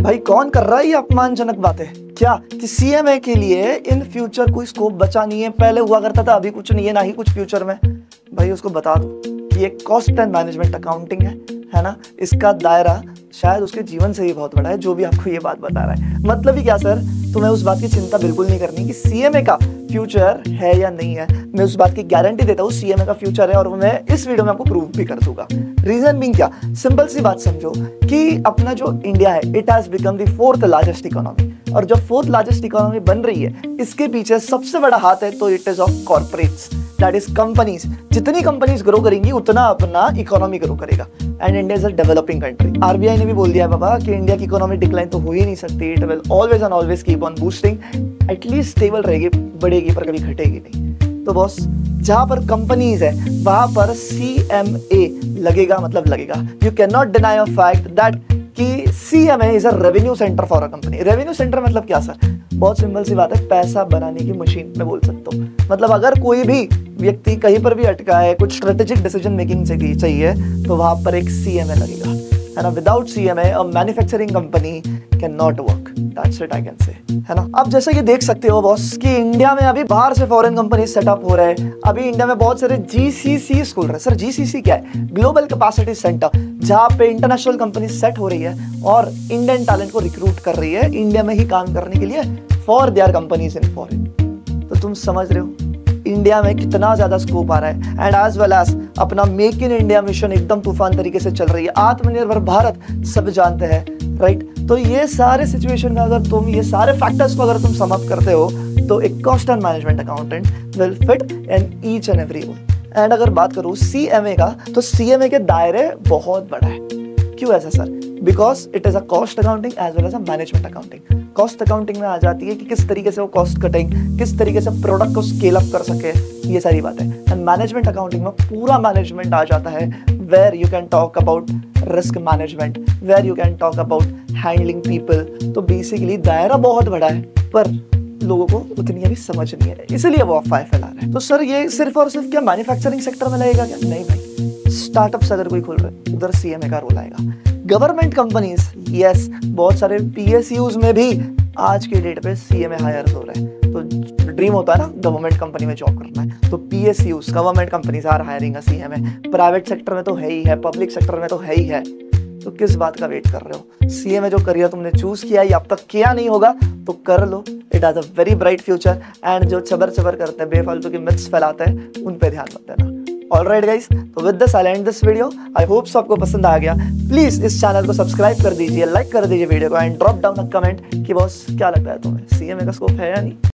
भाई कौन कर रहा है ये अपमानजनक बातें? क्या कि सीएमए के लिए इन फ्यूचर कोई स्कोप बचा नहीं है? पहले हुआ करता था, अभी कुछ नहीं है, ना ही कुछ फ्यूचर में। भाई उसको बता दो कि ये कॉस्ट एंड मैनेजमेंट अकाउंटिंग है ना। इसका दायरा शायद उसके जीवन से ही बहुत बड़ा है, जो भी आपको ये बात बता रहा है। मतलब ही क्या सर? तुम्हें उस बात की चिंता बिल्कुल नहीं करनी कि सीएमए का फ्यूचर है या नहीं है। मैं उस बात की गारंटी देता हूँ सीएमए का फ्यूचर है, और मैं इस वीडियो में आपको प्रूव भी कर दूंगा। रीजन बीइंग क्या? सिंपल सी बात समझो कि अपना जो इंडिया है, it has become the 4th largest economy, और जो 4th लार्जेस्ट इकोनॉमी बन रही है, इसके पीछे सबसे बड़ा हाथ है, तो it is of corporates, that is companies. जितनी कंपनीज ग्रो करेंगी उतना अपना इकोनॉमी ग्रो करेगा। And India is a developing country. RBI ने भी बोल दिया है बाबा कि इंडिया की इकोनॉमी डिक्लाइन तो हो ही नहीं सकती, it will always and always keep on boosting, at least stable रहेगी, बढ़ेगी पर कभी घटेगी नहीं। तो बॉस, जहां पर कंपनीज है वहां पर सीएमए लगेगा, मतलब लगेगा। You can not deny a fact that कि CMA is a revenue center for a company. Revenue center मतलब क्या सर? बहुत सिंपल सी बात है, पैसा बनाने की मशीन में बोल सकता हूँ। मतलब अगर कोई भी व्यक्ति कहीं पर भी अटका है, कुछ स्ट्रेटेजिक डिसीजन मेकिंग चाहिए, तो वहां पर एक सीएमए लगेगा, है ना। Without CMA a manufacturing company can not work, that's it I can say, है ना। अब जैसे कि देख सकते हो बॉस कि इंडिया में अभी बाहर से फॉरेन कंपनी सेटअप हो रहे हैं। अभी इंडिया में बहुत सारे जीसीसी खुल रहे हैं। सर जीसीसी क्या है? ग्लोबल कैपेसिटी सेंटर, जहाँ पे इंटरनेशनल कंपनी सेट हो रही है और इंडियन टैलेंट को रिक्रूट कर रही है इंडिया में ही काम करने के लिए, for their companies in foreign. तो तुम समझ रहे हो इंडिया में कितना ज्यादा स्कोप आ रहा है। एंड एज वेल एज अपना मेक इन इंडिया मिशन एकदम तूफान तरीके से चल रही है। आत्मनिर्भर भारत सब जानते हैं, राइट। तो ये सारे सिचुएशन का अगर तुम ये सारे फैक्टर्स को अगर तुम सम अप करते हो, तो एक cost and management accountant will fit in each and every role. And अगर बात करूं सीएमए का, तो सीएमए के दायरे बहुत बड़ा है। क्यों ऐसा sir? Because it is a cost accounting as well as a management accounting. Cost accounting में आ जाती है कि किस तरीके से वो कॉस्ट कटिंग, किस तरीके से प्रोडक्ट को स्केल अप कर सके, ये सारी बातें। एंड मैनेजमेंट अकाउंटिंग में पूरा मैनेजमेंट आ जाता है, where you can talk about risk management, where you can talk about handling people. तो बेसिकली दायरा बहुत बड़ा है, पर लोगों को उतनी अभी समझ नहीं है, इसलिए वो अफवाह फैला रहे हैं। तो सर ये सिर्फ और सिर्फ क्या मैन्युफैक्चरिंग सेक्टर में लगेगा क्या? नहीं भाई, स्टार्टअप्स अगर कोई खोल रहे हैं उधर सीएमए का रोल आएगा। गवर्नमेंट कंपनीज, यस, बहुत सारे पीएसयूज में भी आज के डेट पे सीएमए हायर हो रहे हैं। तो ड्रीम होता है ना गवर्नमेंट कंपनी में जॉब करना है, तो PSUs, government companies are hiring a CMA. Private sector में तो है ही है, पब्लिक सेक्टर में तो है ही है। तो किस बात का वेट कर रहे हो? सीएमए जो करियर तुमने चूज किया या अब तक किया नहीं होगा तो कर लो, it has a very bright future. And जो चबर चबर करते हैं, बेफालतू की मिथ्स फैलाते हैं, उन पे ध्यान मत देना। ऑलराइट गाइस, तो with this I and this video. I hope so आपको पसंद आ गया। प्लीज इस चैनल को सब्सक्राइब कर दीजिए, लाइक कर दीजिए वीडियो को, and drop down a comment कि बॉस क्या लगता है तुम्हें, सीएमए का स्कोप है या नहीं।